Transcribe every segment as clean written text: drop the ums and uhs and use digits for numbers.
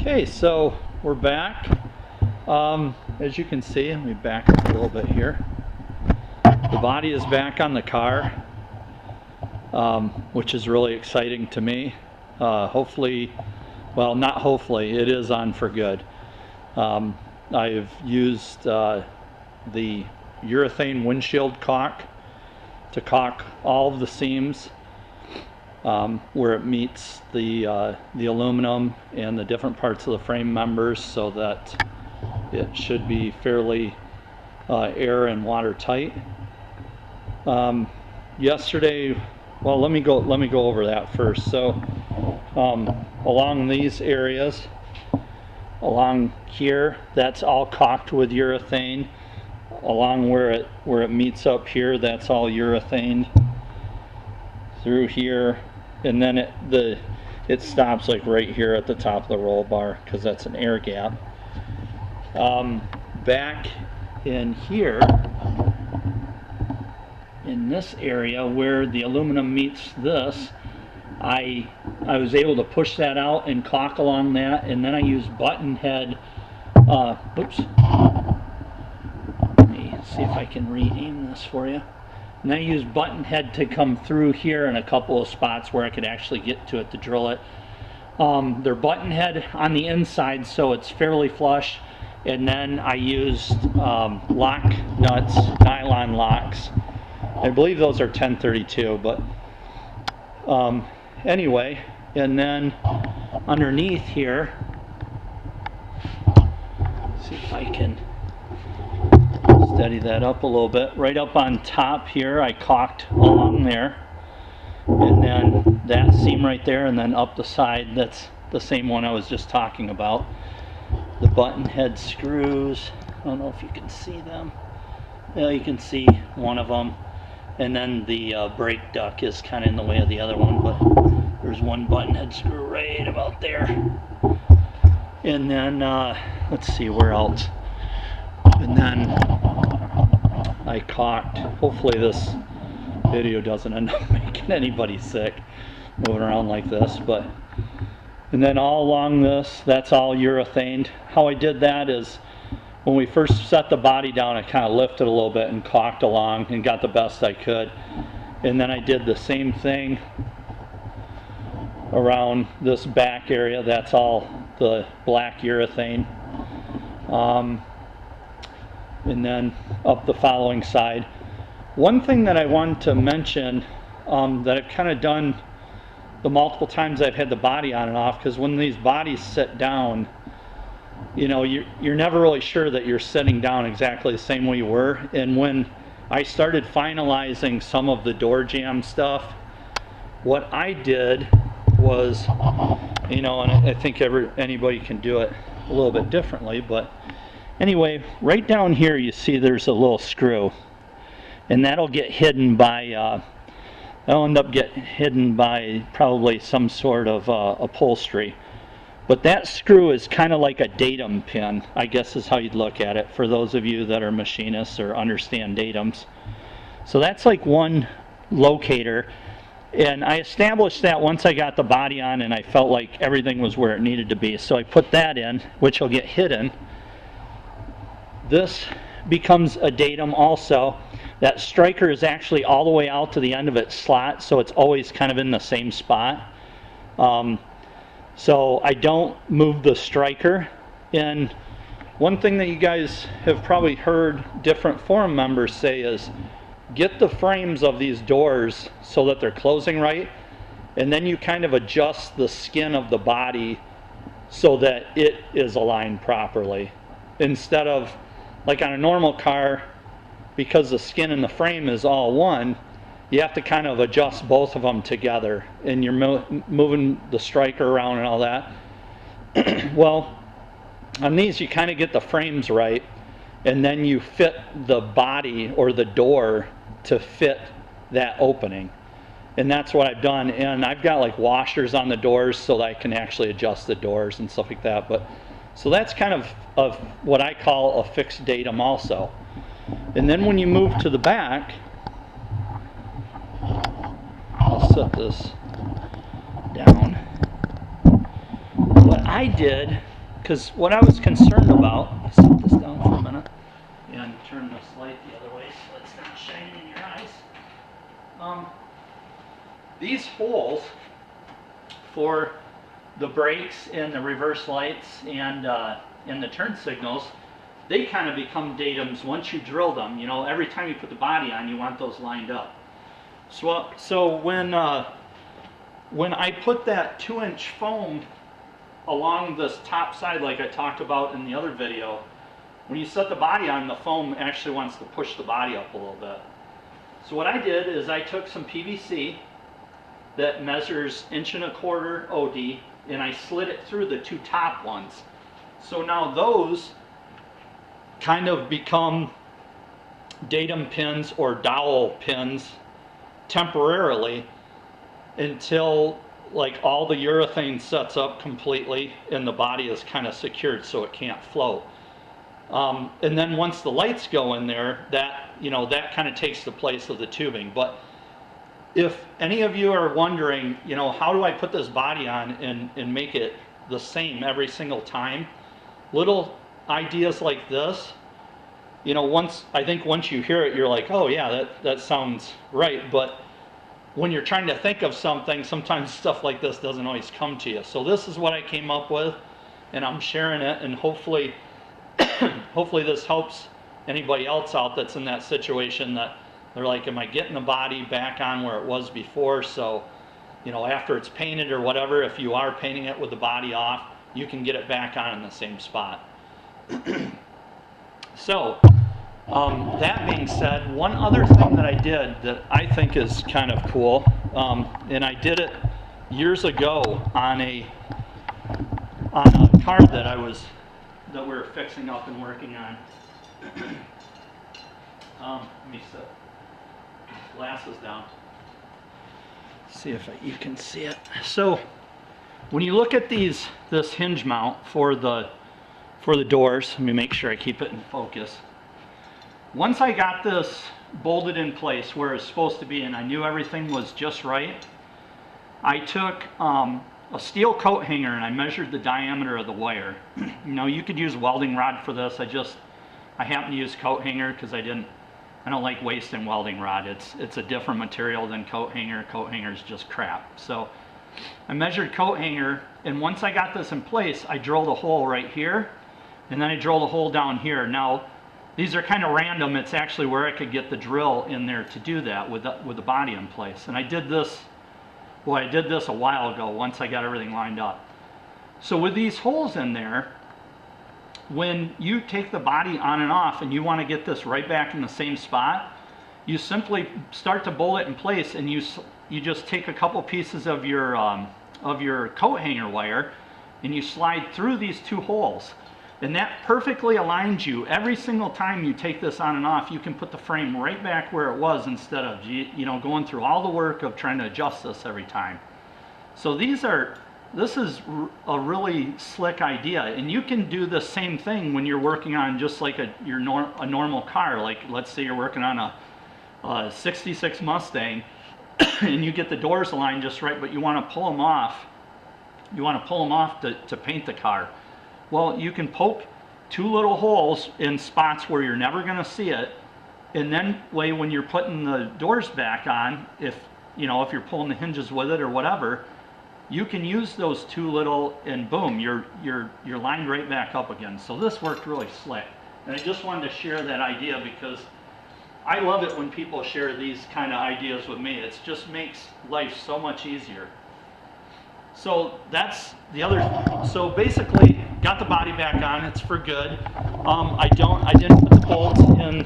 Okay, so we're back. As you can see, let me back up a little bit here. The body is back on the car, which is really exciting to me. Hopefully, well, not hopefully, it is on for good. I've used the urethane windshield caulk to caulk all of the seams where it meets the aluminum and the different parts of the frame members, so that it should be fairly air and watertight. Yesterday, well, let me go over that first. So along these areas, along here, that's all caulked with urethane. Along where it meets up here, that's all urethane. Through here, and then it stops like right here at the top of the roll bar, because that's an air gap. Back in here, in this area where the aluminum meets this, I was able to push that out and caulk along that, and then I used button head. Oops. Let me see if I can re-aim this for you. And I used button head to come through here in a couple of spots where I could actually get to it to drill it. They're button head on the inside, so it's fairly flush. And then I used lock nuts, nylon locks. I believe those are 1032, but anyway. And then underneath here, see if I can steady that up a little bit. Right up on top here, I caulked along there, and then that seam right there, and then up the side, that's the same one I was just talking about. The button head screws, I don't know if you can see them. Yeah, you can see one of them. And then the brake duct is kind of in the way of the other one, but there's one button head screw right about there. And then, let's see, where else? And then I caulked. Hopefully this video doesn't end up making anybody sick moving around like this, but and then all along this, that's all urethaned. How I did that is when we first set the body down, I kind of lifted a little bit and caulked along and got the best I could, and then I did the same thing around this back area. That's all the black urethane. And then up the following side. One thing that I wanted to mention that I've kind of done the multiple times I've had the body on and off, because when these bodies sit down, you know, you're never really sure that you're sitting down exactly the same way you were. And when I started finalizing some of the door jamb stuff, what I did was, you know, and I think anybody can do it a little bit differently, but anyway, right down here you see there's a little screw, and that'll get hidden by that'll end up getting hidden by probably some sort of upholstery. But that screw is kind of like a datum pin, I guess is how you'd look at it, for those of you that are machinists or understand datums. So that's like one locator, and I established that once I got the body on and I felt like everything was where it needed to be. So I put that in, which will get hidden. This becomes a datum also. That striker is actually all the way out to the end of its slot, so it's always kind of in the same spot. So I don't move the striker. And one thing that you guys have probably heard different forum members say is, get the frames of these doors so that they're closing right, and then you kind of adjust the skin of the body so that it is aligned properly. Instead of, like on a normal car, because the skin and the frame is all one, you have to kind of adjust both of them together, and you're moving the striker around and all that. Well, on these you kind of get the frames right, and then you fit the body or the door to fit that opening. And that's what I've done. And I've got like washers on the doors so that I can actually adjust the doors and stuff like that. But so that's kind of what I call a fixed datum also. And then when you move to the back, I'll set this down. What I did because what I was concerned about, let me set this down for a minute and turn this light the other way so it's not shining in your eyes. These holes for the brakes and the reverse lights and the turn signals, they kind of become datums once you drill them. You know, every time you put the body on, you want those lined up. So when I put that 2-inch foam along this top side, like I talked about in the other video, when you set the body on, the foam actually wants to push the body up a little bit. So what I did is I took some PVC that measures 1.25 OD, and I slid it through the 2 top ones. So now those kind of become datum pins or dowel pins temporarily until like all the urethane sets up completely and the body is kind of secured so it can't float. And then once the lights go in there, that, you know, that kind of takes the place of the tubing. But if any of you are wondering, you know, how do I put this body on and make it the same every single time, little ideas like this, you know, I think once you hear it, you're like, oh yeah, that sounds right. But when you're trying to think of something, sometimes stuff like this doesn't always come to you. So this is what I came up with, and I'm sharing it, and hopefully hopefully this helps anybody else out that's in that situation that they're like, am I getting the body back on where it was before? So, you know, after it's painted or whatever, if you are painting it with the body off, you can get it back on in the same spot. So, that being said, one other thing that I did that I think is kind of cool, and I did it years ago on a car that we were fixing up and working on. Let me set glasses down. See if you can see it. So when you look at this hinge mount for the doors, let me make sure I keep it in focus. Once I got this bolted in place where it's supposed to be and I knew everything was just right, I took a steel coat hanger and I measured the diameter of the wire. You know, you could use welding rod for this. I happen to use coat hanger because I don't like wasting welding rod. It's a different material than coat hanger. Coat hanger is just crap. So I measured coat hanger, and once I got this in place, I drilled a hole right here, and then I drilled a hole down here. Now, these are kind of random. It's actually where I could get the drill in there to do that with the body in place. And I did this a while ago once I got everything lined up. So with these holes in there, when you take the body on and off and you want to get this right back in the same spot, you simply start to bolt it in place, and you just take a couple pieces of your coat hanger wire and you slide through these 2 holes, and that perfectly aligns you. Every single time you take this on and off, you can put the frame right back where it was instead of, you know, going through all the work of trying to adjust this every time. So this is a really slick idea, and you can do the same thing when you're working on just like a normal car. Like, let's say you're working on a 66 Mustang and you get the doors aligned just right, but you want to pull them off. You want to pull them off to paint the car. Well, you can poke 2 little holes in spots where you're never going to see it, and then when you're putting the doors back on, if you're pulling the hinges with it or whatever, you can use those 2 little, and boom, you're lined right back up again. So this worked really slick, and I just wanted to share that idea because I love it when people share these kind of ideas with me. It just makes life so much easier. So that's the other. So basically, got the body back on. It's for good. I didn't put the bolts in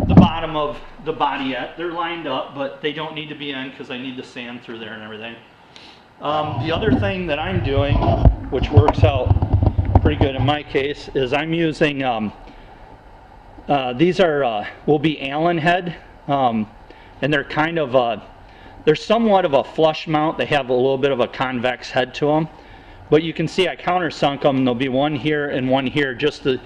the bottom of the body yet. They're lined up, but they don't need to be in because I need the sand through there and everything. The other thing that I'm doing, which works out pretty good in my case, is I'm using, these will be Allen head, and they're kind of, they're somewhat of a flush mount. They have a little bit of a convex head to them, but you can see I countersunk them. There'll be one here and one here just to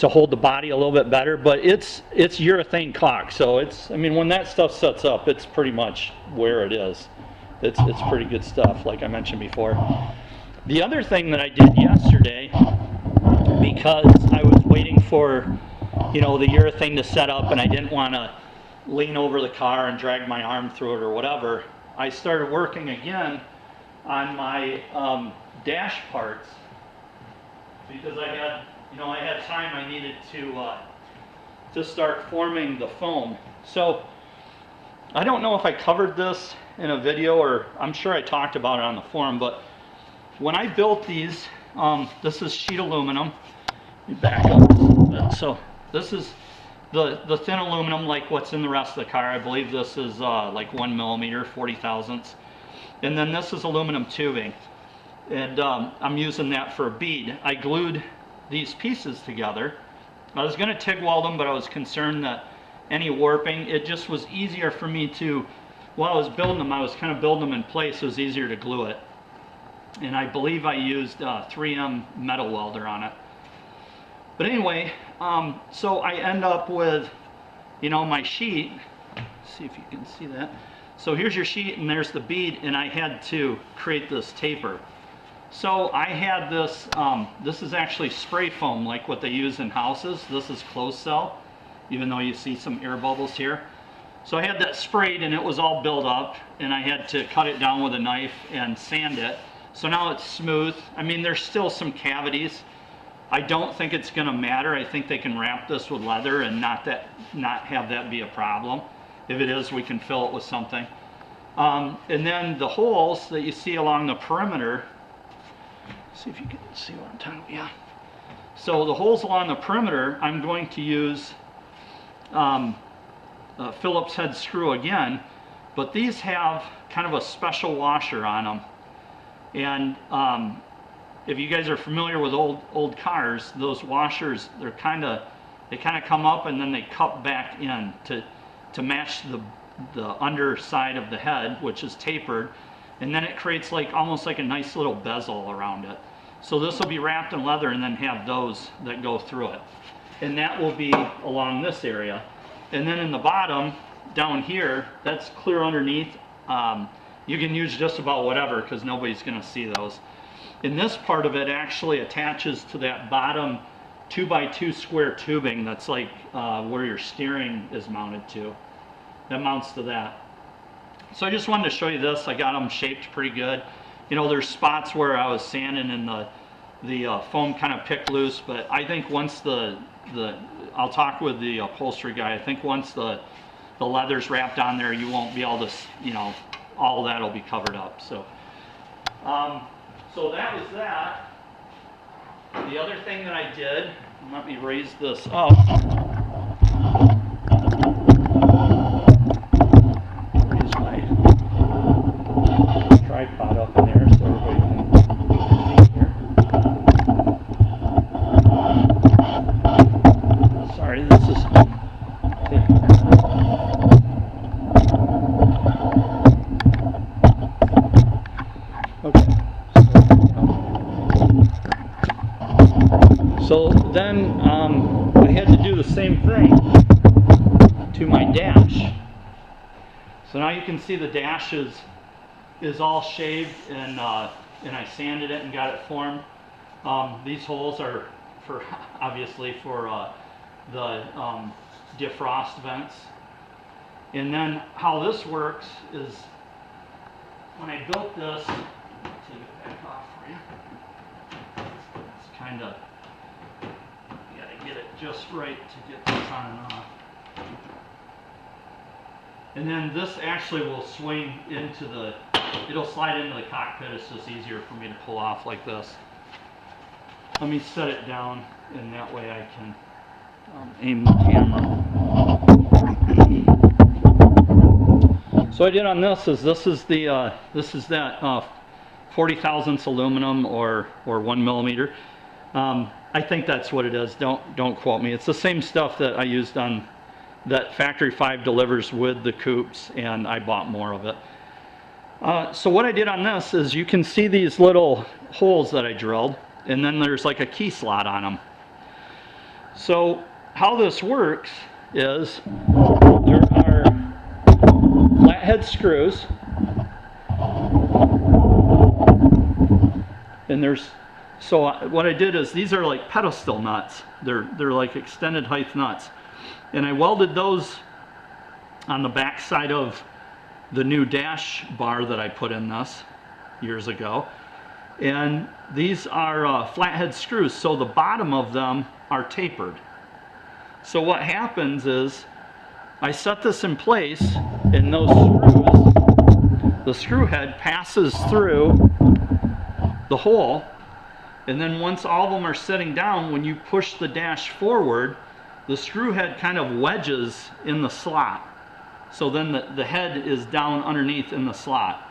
hold the body a little bit better, but it's urethane caulk, so I mean, when that stuff sets up, it's pretty much where it is. It's pretty good stuff, like I mentioned before. The other thing that I did yesterday because I was waiting for, you know, the urethane to set up and I didn't want to lean over the car and drag my arm through it or whatever. I started working again on my dash parts because I had, you know, I had time I needed to start forming the foam. So I don't know if I covered this in a video or I'm sure I talked about it on the forum, but when I built these, this is sheet aluminum. Let me back up a little bit. So this is the thin aluminum like what's in the rest of the car. I believe this is like 1 millimeter, 40 thousandths. And then this is aluminum tubing. And I'm using that for a bead. I glued these pieces together. I was going to TIG weld them, but I was concerned that any warping, it just was easier for me to, while I was building them, I was kind of building them in place. It was easier to glue it. And I believe I used 3M metal welder on it. But anyway, so I end up with, you know, my sheet. Let's see if you can see that. So here's your sheet and there's the bead, and I had to create this taper. So I had this, this is actually spray foam like what they use in houses. This is closed cell, even though you see some air bubbles here. So I had that sprayed and it was all built up, and I had to cut it down with a knife and sand it. So now it's smooth. I mean, there's still some cavities. I don't think it's going to matter. I think they can wrap this with leather and not have that be a problem. If it is, we can fill it with something. And then the holes that you see along the perimeter, see if you can see what I'm talking about. Yeah. So the holes along the perimeter, I'm going to use Phillips head screw again, but these have kind of a special washer on them. And if you guys are familiar with old cars, those washers, they kind of come up and then they cup back in to match the underside of the head, which is tapered, and then it creates like almost like a nice little bezel around it. So this will be wrapped in leather and then have those that go through it, and that will be along this area. And then in the bottom down here, that's clear underneath. You can use just about whatever because nobody's going to see those. And this part of it actually attaches to that bottom 2x2 square tubing that's like where your steering is mounted to. That mounts to that. So I just wanted to show you this. I got them shaped pretty good. You know, there's spots where I was sanding and the foam kind of picked loose, but I think once I'll talk with the upholstery guy, I think once the leather's wrapped on there, you won't be able to, you know, all of that will be covered up. So, so that was that. The other thing that I did, let me raise this up. Raise my tripod up in there so everybody can see here. Sorry, this is okay. So then I had to do the same thing to my dash. So now you can see the dash is all shaved, and I sanded it and got it formed. These holes are for obviously for the defrost vents. And then how this works is when I built this, take it back off for you. It's kind of, you gotta get it just right to get this on and off. And then this actually will swing into the, it'll slide into the cockpit. It's just easier for me to pull off like this. Let me set it down, and that way I can aim the camera. So what I did on this is this is that 40 thousandths aluminum or 1 millimeter. I think that's what it is. Don't quote me. It's the same stuff that I used on that Factory 5 delivers with the coupes, and I bought more of it. So what I did on this is you can see these little holes that I drilled, and then there's like a key slot on them. So how this works is there are flathead screws, and there's So what I did is, these are like pedestal nuts. They're like extended height nuts. And I welded those on the back side of the new dash bar that I put in this years ago. And these are flathead screws, so the bottom of them are tapered. So what happens is, I set this in place, and those screws, the screw head passes through the hole, and then once all of them are sitting down, when you push the dash forward, the screw head kind of wedges in the slot. So then the head is down underneath in the slot.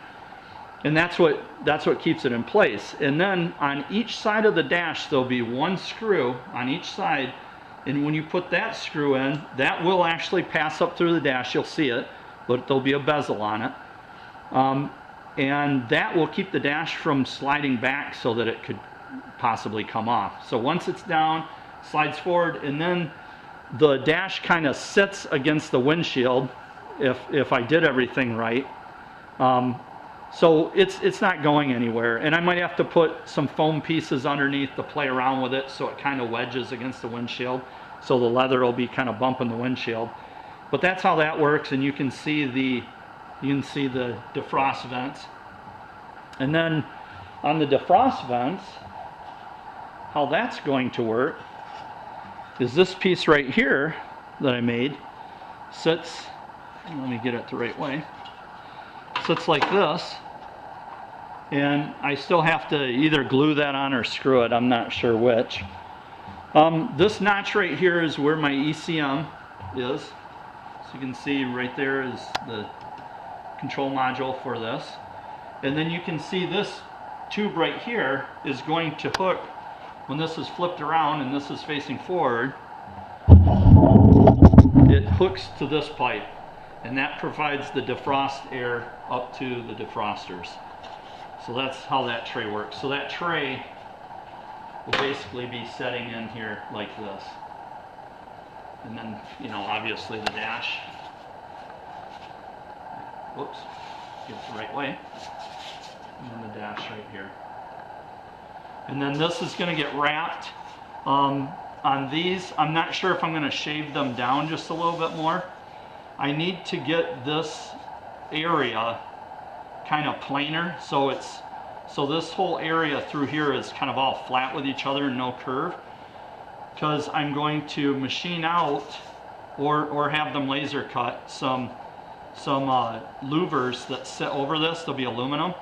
And that's what keeps it in place. And then on each side of the dash, there'll be one screw on each side. And when you put that screw in, that will actually pass up through the dash. You'll see it, but there'll be a bezel on it. And that will keep the dash from sliding back so that it could possibly come off. So once it's down, slides forward, and then the dash kind of sits against the windshield if I did everything right. So it's not going anywhere, and I might have to put some foam pieces underneath to play around with it so it kind of wedges against the windshield, so the leather will be kind of bumping the windshield. But that's how that works, and you can see the defrost vents. And then on the defrost vents, how that's going to work is this piece right here that I made sits, let me get it the right way, sits like this, and I still have to either glue that on or screw it, I'm not sure which. This notch right here is where my ECM is. So you can see right there is the control module for this. And then you can see this tube right here is going to hook, when this is flipped around and this is facing forward, it hooks to this pipe. And that provides the defrost air up to the defrosters. So that's how that tray works. So that tray will basically be setting in here like this. And then, you know, obviously the dash, whoops, get it the right way. And then the dash right here. And then this is going to get wrapped on these. I'm not sure if I'm going to shave them down just a little bit more. I need to get this area kind of planar, so this whole area through here is kind of all flat with each other and no curve, because I'm going to machine out or have them laser cut some louvers that sit over this. They'll be aluminum,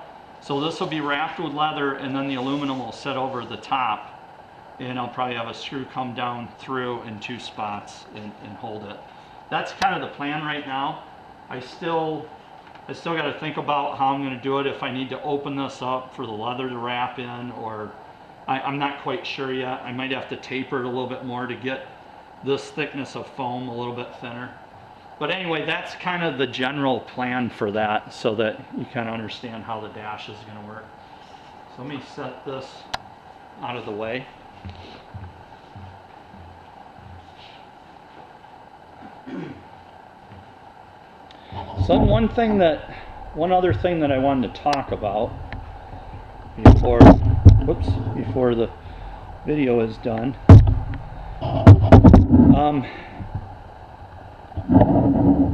so this will be wrapped with leather, and then the aluminum will sit over the top, and I'll probably have a screw come down through in 2 spots and hold it. That's kind of the plan right now. I still got to think about how I'm going to do it, if I need to open this up for the leather to wrap in, or I'm not quite sure yet. I might have to taper it a little bit more to get this thickness of foam a little bit thinner. But anyway, that's kind of the general plan for that, so that you kind of understand how the dash is going to work. So let me set this out of the way. So one other thing that I wanted to talk about before the video is done.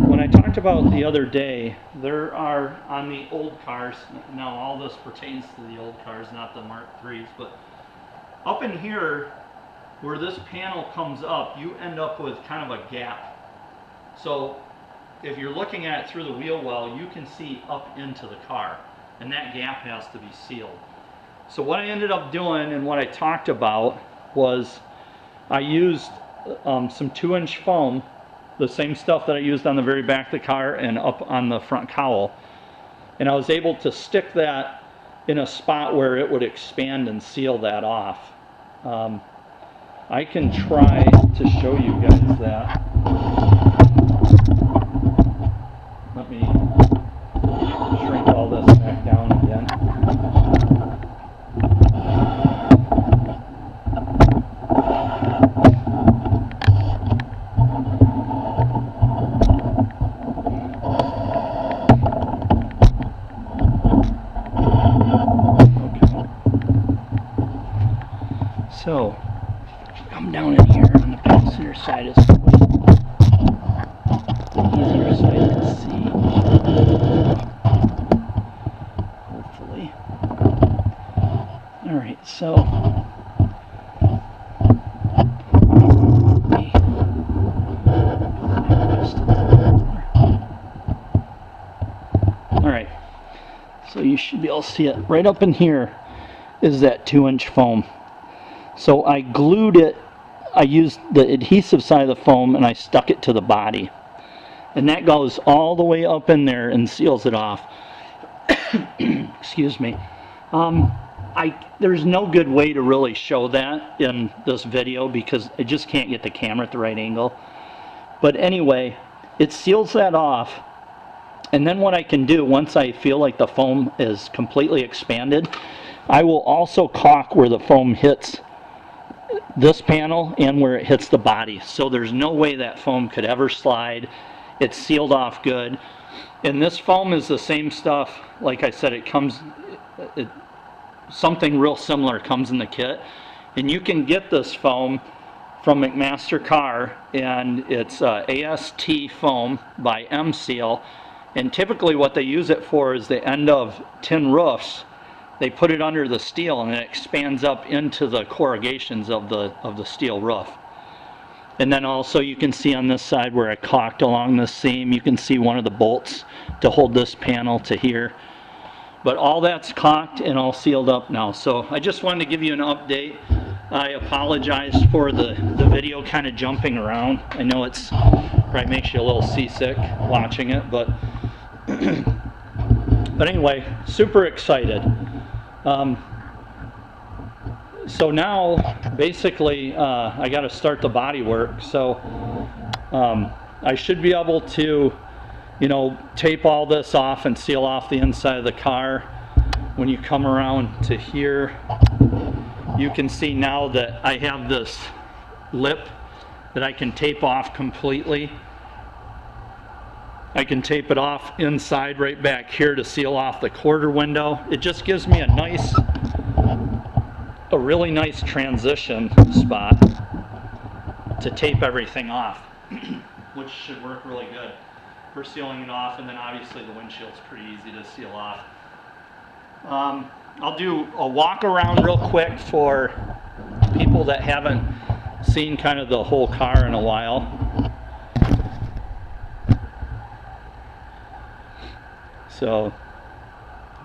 When I talked about the other day, there are on the old cars, now all this pertains to the old cars, not the Mark IIIs, but up in here where this panel comes up, you end up with kind of a gap. So if you're looking at it through the wheel well, you can see up into the car, and that gap has to be sealed. So what I ended up doing, and what I talked about, was I used some 2-inch foam, the same stuff that I used on the very back of the car and up on the front cowl, and I was able to stick that in a spot where it would expand and seal that off. I can try to show you guys that. Let me shrink all this back down again. So, come down in here on the passenger side is probably the easier side to see. Hopefully. Alright, so alright, so you should be able to see it. Right up in here is that 2-inch foam. So I glued it, I used the adhesive side of the foam and I stuck it to the body. And that goes all the way up in there and seals it off. Excuse me. There's no good way to really show that in this video because I just can't get the camera at the right angle. But anyway, it seals that off. And then what I can do, once I feel like the foam is completely expanded, I will also caulk where the foam hits this panel and where it hits the body. So there's no way that foam could ever slide. It's sealed off good. And this foam is the same stuff. Like I said, it comes, something real similar comes in the kit. And you can get this foam from McMaster Car, and it's AST foam by M-Seal. And typically what they use it for is the end of tin roofs. They put it under the steel and it expands up into the corrugations of the steel roof. And then also you can see on this side where I caulked along this seam, you can see one of the bolts to hold this panel to here. But all that's caulked and all sealed up now. So I just wanted to give you an update. I apologize for the video kind of jumping around. I know it's probably makes you a little seasick watching it, but but anyway, super excited. So now basically I got to start the body work. So I should be able to, you know, tape all this off and seal off the inside of the car. When you come around to here, you can see now that I have this lip that I can tape off completely. I can tape it off inside right back here to seal off the quarter window. It just gives me a really nice transition spot to tape everything off, which should work really good for sealing it off. And then obviously the windshield's pretty easy to seal off. I'll do a walk around real quick for people that haven't seen kind of the whole car in a while. So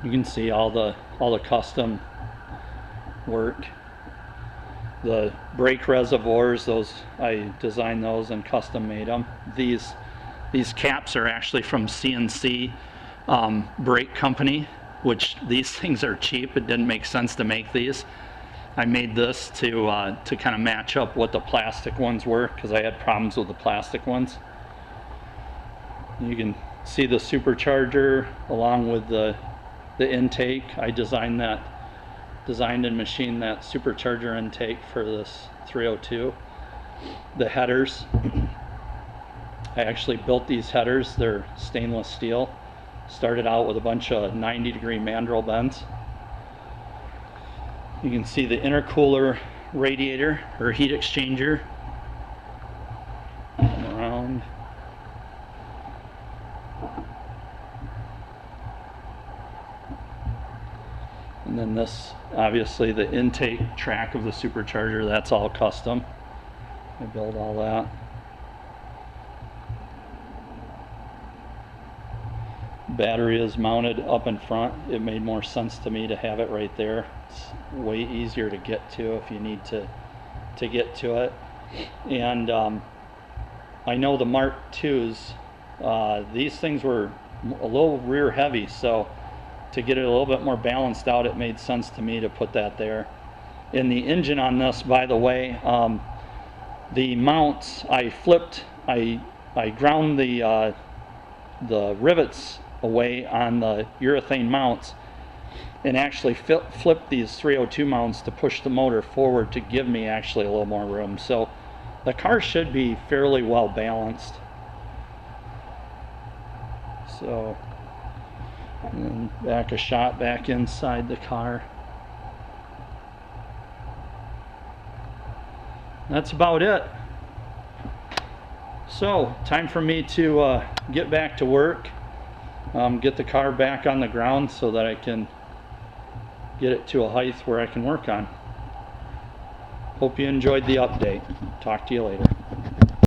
you can see all the custom work. The brake reservoirs, those I designed those and custom made them. These caps are actually from CNC brake company, which these things are cheap. It didn't make sense to make these. I made this to kind of match up what the plastic ones were because I had problems with the plastic ones. You can see the supercharger along with the intake. I designed and machined that supercharger intake for this 302. The headers, I actually built these headers. They're stainless steel. Started out with a bunch of 90-degree mandrel bends. You can see the intercooler radiator or heat exchanger. Come around. And then this, obviously the intake track of the supercharger, that's all custom. I built all that. Battery is mounted up in front. It made more sense to me to have it right there. It's way easier to get to if you need to get to it. And I know the Mark IIs, these things were a little rear heavy, so to get it a little bit more balanced out, it made sense to me to put that there. In the engine on this, by the way, the mounts, I ground the rivets away on the urethane mounts and actually flipped these 302 mounts to push the motor forward to give me actually a little more room. So the car should be fairly well balanced. So, and then back a shot back inside the car. that's about it. So, time for me to get back to work, get the car back on the ground so that I can get it to a height where I can work on. Hope you enjoyed the update. Talk to you later.